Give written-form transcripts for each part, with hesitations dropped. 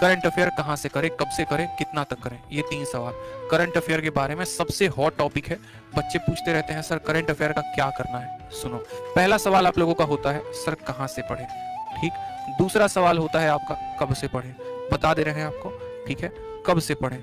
Current affair कहाँ से करें, कब से करें, कितना तक करें, ये 3 सवाल करंट अफेयर के बारे में सबसे हॉट टॉपिक है। बच्चे पूछते रहते हैं सर करंट अफेयर का क्या करना है। सुनो, पहला सवाल आप लोगों का होता है सर कहाँ से पढ़ें, ठीक। दूसरा सवाल होता है आपका कब से पढ़ें, बता दे रहे हैं आपको, ठीक है, कब से पढ़ें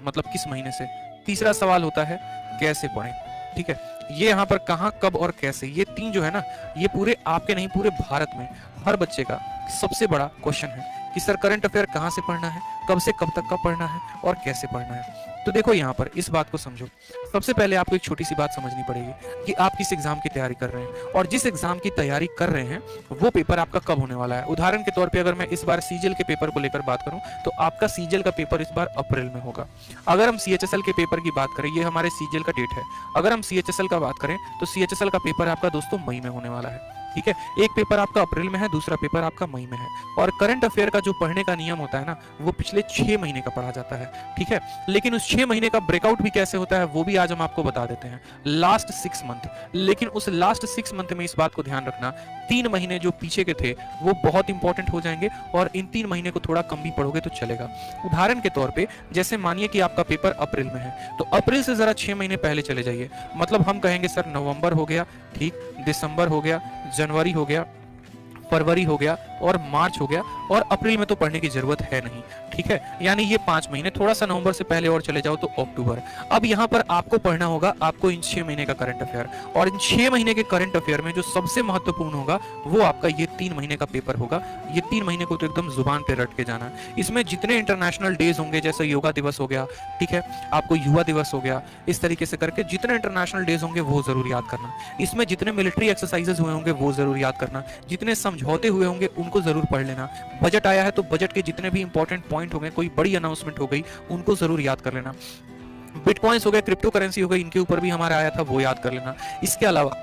मतलब किस महीने से। तीसरा सवाल होता है कैसे पढ़ें, ठीक है। ये यहाँ पर कहाँ, कब और कैसे, ये 3 जो है ना, ये पूरे आपके नहीं पूरे भारत में हर बच्चे का सबसे बड़ा क्वेश्चन है कि सर करंट अफेयर कहाँ से पढ़ना है, कब से कब तक का पढ़ना है और कैसे पढ़ना है। तो देखो यहाँ पर इस बात को समझो। सबसे पहले आपको एक छोटी सी बात समझनी पड़ेगी कि आप किस एग्जाम की तैयारी कर रहे हैं और जिस एग्जाम की तैयारी कर रहे हैं वो पेपर आपका कब होने वाला है। उदाहरण के तौर पे अगर मैं इस बार सीजीएल के पेपर को लेकर बात करूं तो आपका सीजीएल का पेपर इस बार अप्रैल में होगा। अगर हम सीएचएसएल के पेपर की बात करें, ये हमारे सीजीएल का डेट है, अगर हम सीएचएसएल का बात करें तो सीएचएसएल का पेपर आपका दोस्तों मई में होने वाला है, ठीक है। एक पेपर आपका अप्रैल में है, दूसरा पेपर आपका मई में है। और करंट अफेयर का जो पढ़ने का नियम होता है ना, वो पिछले 6 महीने का पढ़ा जाता है, ठीक है। लेकिन उस 6 महीने का ब्रेकआउट भी कैसे होता है वो भी आज हम आपको बता देते हैं, लास्ट 6 मंथ। लेकिन उस लास्ट 6 मंथ में इस बात को ध्यान रखना, 3 महीने जो पीछे के थे वो बहुत इंपॉर्टेंट हो जाएंगे और इन 3 महीने को थोड़ा कम भी पढ़ोगे तो चलेगा। उदाहरण के तौर पे जैसे मानिए कि आपका पेपर अप्रैल में है, तो अप्रैल से जरा 6 महीने पहले चले जाइए। मतलब हम कहेंगे सर नवंबर हो गया, ठीक, दिसंबर हो गया, जनवरी हो गया, फरवरी हो गया और मार्च हो गया और अप्रैल में तो पढ़ने की जरूरत है नहीं, ठीक है। यानी ये 5 महीने, थोड़ा सा नवंबर से पहले और चले जाओ तो अक्टूबर। अब यहाँ पर आपको पढ़ना होगा आपको इन 6 महीने का करंट अफेयर, और इन 6 महीने के करंट अफेयर में जो सबसे महत्वपूर्ण होगा वो आपका ये 3 महीने का पेपर होगा। ये 3 महीने को तो एकदम जुबान पे रट के जाना। इसमें जितने इंटरनेशनल डेज होंगे, जैसे योगा दिवस हो गया, ठीक है, आपको युवा दिवस हो गया, इस तरीके से करके जितने इंटरनेशनल डेज होंगे वो जरूर याद करना। इसमें जितने मिलिट्री एक्सरसाइजेस हुए होंगे वो जरूर याद करना, जितने समझौते हुए होंगे उनको जरूर पढ़ लेना। बजट आया है तो बजट के जितने भी इंपॉर्टेंट पॉइंट हो गए, कोई बड़ी अनाउंसमेंट हो गई, उनको जरूर याद कर लेना। बिटकॉइंस हो गए, क्रिप्टो करेंसी हो गई, इनके ऊपर भी हमारा आया था, वो याद कर लेना। इसके अलावा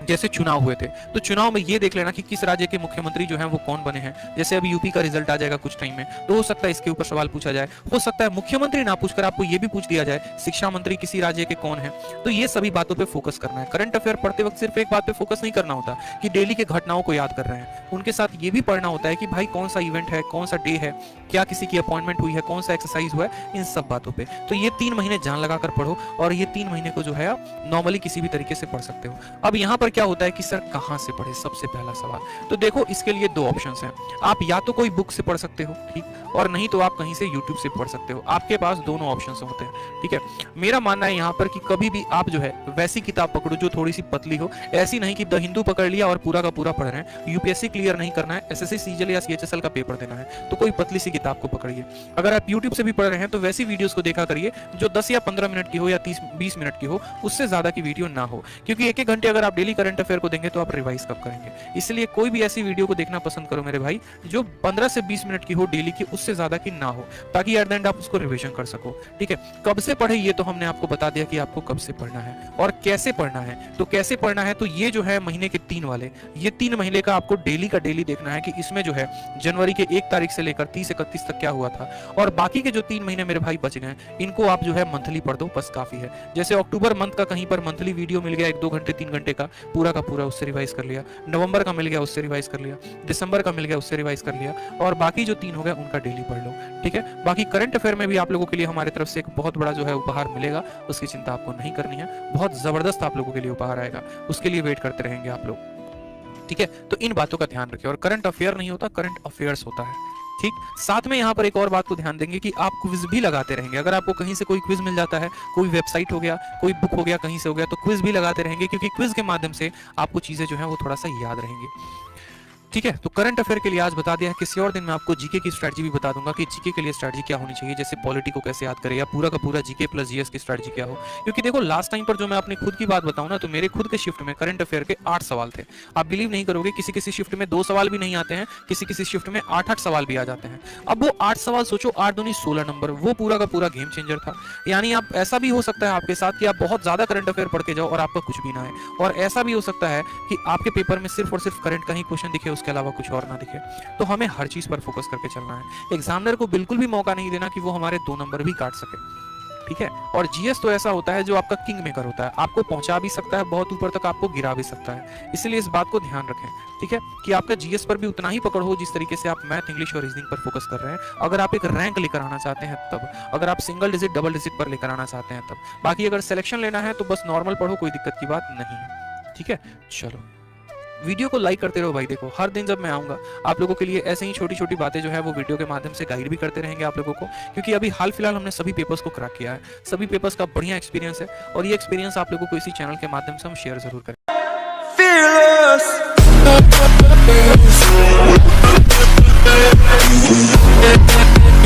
जैसे चुनाव हुए थे तो चुनाव में ये देख लेना कि किस राज्य के मुख्यमंत्री जो हैं वो कौन बने हैं। जैसे अभी यूपी का रिजल्ट आ जाएगा कुछ टाइम में, तो हो सकता है इसके ऊपर सवाल पूछा जाए। हो सकता है मुख्यमंत्री ना पूछकर आपको ये भी पूछ दिया जाए शिक्षा मंत्री किसी राज्य के कौन है। तो ये सभी बातों पे फोकस करना है। करंट अफेयर पढ़ते वक्त सिर्फ एक बात पे फोकस नहीं करना होता कि डेली के घटनाओं को याद कर रहे हैं, उनके साथ ये भी पढ़ना होता है कि भाई कौन सा इवेंट है, कौन सा डे है, क्या किसी की अपॉइंटमेंट हुई है, कौन सा एक्सरसाइज हुआ है, इन सब बातों पे। तो ये 3 महीने जान लगाकर पढ़ो और ये 3 महीने को जो है आप नॉर्मली किसी भी तरीके से पढ़ सकते हो। अब यहाँ पर क्या होता है कि सर कहां से पढ़े, सबसे पहला सवाल। तो देखो इसके लिए 2 ऑप्शंस हैं। आप या तो कोई बुक से पढ़ सकते हो, ठीक, और नहीं तो आप कहीं से यूट्यूब से पढ़ सकते हो। आपके पास दोनों ऑप्शंस होते हैं, ठीक है। मेरा मानना है यहाँ पर कि कभी भी आप जो है वैसी किताब पकड़ो जो थोड़ी सी पतली हो। ऐसी नहीं कि द हिंदू पकड़ लिया और पूरा का पूरा पढ़ रहे हैं। यूपीएससी क्लियर नहीं करना है, एसएससी सीजीएल या सीएचएसएल का पेपर देना है, तो कोई पतली सी किताब को पकड़िए। अगर आप यूट्यूब से भी पढ़ रहे हैं तो वैसी वीडियोस को देखा करिए जो 10 या 15 मिनट की हो या 30-20 मिनट की हो, उससे ज्यादा की वीडियो ना हो। क्योंकि 1-1 घंटे अगर आप डेली करंट अफेयर को देंगे तो आप रिवाइज कब करेंगे। इसलिए कोई भी ऐसी वीडियो को देखना पसंद करो मेरे भाई जो 15 से 20 मिनट की हो डेली की, उससे ज्यादा की ना हो, ताकि एट द एंड आप उसको रिवीजन कर सको, ठीक है। कब से पढ़े ये तो हमने आपको बता दिया कि आपको कब से पढ़ना है और कैसे पढ़ना है। तो कैसे पढ़ना है, तो ये जो है महीने के 3 वाले, ये 3 महीने का आपको डेली का डेली देखना है कि इसमें जो है जनवरी के 1 तारीख से लेकर 30-31 तक क्या हुआ था, और बाकी के जो 3 महीने मेरे भाई बच गए इनको आप जो है मंथली पढ़ दो, बस काफी है। जैसे अक्टूबर मंथ का कहीं पर मंथली वीडियो मिल गया 1-2 घंटे 3 घंटे का पूरा, उससे रिवाइज कर लिया। नवंबर का मिल गया उससे रिवाइज कर लिया, दिसंबर का मिल गया उससे रिवाइज कर लिया, और बाकी जो 3 हो गए उनका डेली पढ़ लो, ठीक है। बाकी करंट अफेयर में भी आप लोगों के लिए हमारी तरफ से एक बहुत बड़ा जो है उपहार मिलेगा, उसकी चिंता आपको नहीं करनी है। बहुत जबरदस्त आप लोगों के लिए उपहार आएगा, उसके लिए वेट करते रहेंगे आप लोग, ठीक है। तो इन बातों का ध्यान रखिए। और करंट अफेयर नहीं होता, करंट अफेयर्स होता है, ठीक। साथ में यहाँ पर एक और बात को ध्यान देंगे कि आप क्विज भी लगाते रहेंगे। अगर आपको कहीं से कोई क्विज मिल जाता है, कोई वेबसाइट हो गया, कोई बुक हो गया, कहीं से हो गया, तो क्विज भी लगाते रहेंगे, क्योंकि क्विज के माध्यम से आपको चीजें जो है वो थोड़ा सा याद रहेंगी, ठीक है। तो करंट अफेयर के लिए आज बता दिया है। किसी और दिन मैं आपको जीके की स्ट्रेटजी भी बता दूंगा कि जीके के लिए स्ट्रेटजी क्या होनी चाहिए, जैसे पॉलिटी को कैसे याद करें या पूरा का पूरा जीके प्लस जीएस की स्ट्रेटजी क्या हो। क्योंकि देखो लास्ट टाइम पर जो मैं अपनी खुद की बात बताऊं ना, तो मेरे खुद के शिफ्ट में करंट अफेयर के 8 सवाल थे। आप बिलीव नहीं करोगे, किसी किसी शिफ्ट में 2 सवाल भी नहीं आते हैं, किसी किसी शिफ्ट में 8-8 सवाल भी आ जाते हैं। अब वो 8 सवाल सोचो, 8 दूनी 16 नंबर, वो पूरा का पूरा गेम चेंजर था। यानी आप ऐसा भी हो सकता है आपके साथ कि आप बहुत ज्यादा करंट अफेयर पढ़ के जाओ और आपका कुछ भी ना है, और ऐसा भी हो सकता है कि आपके पेपर में सिर्फ और सिर्फ करंट का ही क्वेश्चन दिखे, उसके अलावा कुछ और ना दिखे। तो हमें हर चीज पर फोकस करके चलना है। एग्जामिनर को बिल्कुल भी मौका नहीं देना कि वो हमारे 2 नंबर भी काट सके, ठीक है। और जीएस तो ऐसा होता है जो आपका किंग मेकर होता है, आपको पहुंचा भी सकता है बहुत ऊपर तक, आपको गिरा भी सकता है। इसलिए इस बात को ध्यान रखें, ठीक है, कि आपका जीएस पर भी उतना ही पकड़ हो जिस तरीके से आप मैथ, इंग्लिश और रीजनिंग पर फोकस कर रहे हैं। अगर आप एक रैंक लेकर आना चाहते हैं तब, अगर आप सिंगल डिजिट डबल डिजिट पर लेकर आना चाहते हैं तब। बाकी अगर सिलेक्शन लेना है तो बस नॉर्मल पढ़ो, कोई दिक्कत की बात नहीं है, ठीक है। चलो, वीडियो को लाइक करते रहो भाई। देखो हर दिन जब मैं आऊंगा आप लोगों के लिए ऐसे ही छोटी छोटी बातें जो है वो वीडियो के माध्यम से गाइड भी करते रहेंगे आप लोगों को, क्योंकि अभी हाल फिलहाल हमने सभी पेपर्स को क्रैक किया है, सभी पेपर्स का बढ़िया एक्सपीरियंस है, और ये एक्सपीरियंस आप लोगों को इसी चैनल के माध्यम से हम शेयर जरूर करें।